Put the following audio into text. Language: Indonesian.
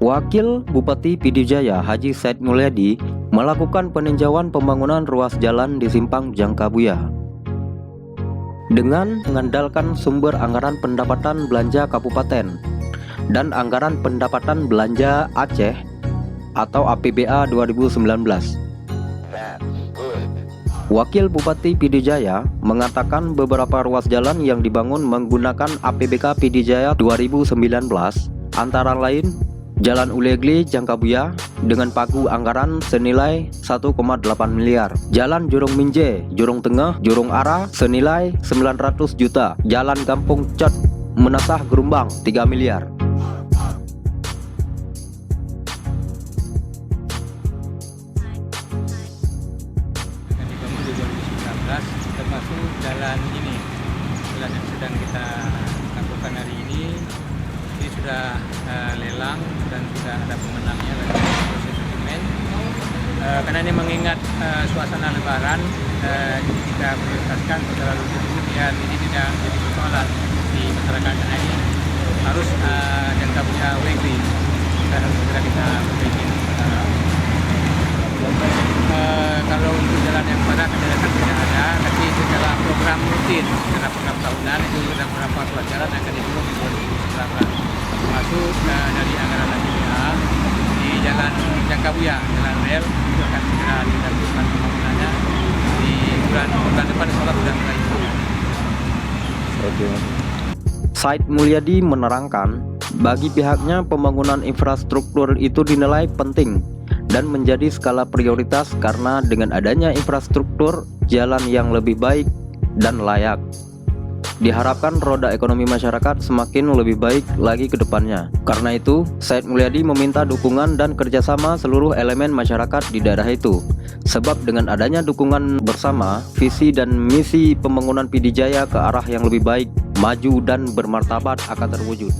Wakil Bupati Pidijaya Haji Said Mulyadi melakukan peninjauan pembangunan ruas jalan di Simpang Jangkabuya. Dengan mengandalkan sumber anggaran pendapatan belanja kabupaten dan anggaran pendapatan belanja Aceh atau APBA 2019. Wakil Bupati Pidijaya mengatakan beberapa ruas jalan yang dibangun menggunakan APBK Pidijaya 2019 antara lain Jalan Ulegle Jangkabuya dengan pagu anggaran senilai 1,8 miliar, Jalan Jurong Minje, Jurong Tengah, Jurong Ara senilai 900 juta, Jalan Kampung Cot Menasah Gerumbang 3 miliar. Dibangun di 2019 termasuk jalan ini, jalan yang sedang kita lakukan hari ini sudah lelang dan sudah ada pemenangnya dan proses dokumen. Karena ini mengingat suasana Lebaran, kita prioritaskan terlalu dulu biar ini tidak jadi persoalan di masyarakat, karena ini harus Jangkabuya Wegri dan harus segera kita perbaiki. Kalau untuk jalan yang pada kejelasan tidak ada, tapi secara program rutin, secara program tahunan itu sudah beberapa ruas jalan akan dibangun di 2019. Masuk dari anggaran APBA di Jalan Jangkabuya, jalan rel itu akan segera dilakukan pembangunannya di bulan depan, insyaallah sudah mulai. Said Mulyadi menerangkan, bagi pihaknya pembangunan infrastruktur itu dinilai penting dan menjadi skala prioritas karena dengan adanya infrastruktur jalan yang lebih baik dan layak, diharapkan roda ekonomi masyarakat semakin lebih baik lagi ke depannya. Karena itu, Said Mulyadi meminta dukungan dan kerjasama seluruh elemen masyarakat di daerah itu. Sebab dengan adanya dukungan bersama, visi dan misi pembangunan Pidijaya ke arah yang lebih baik, maju dan bermartabat akan terwujud.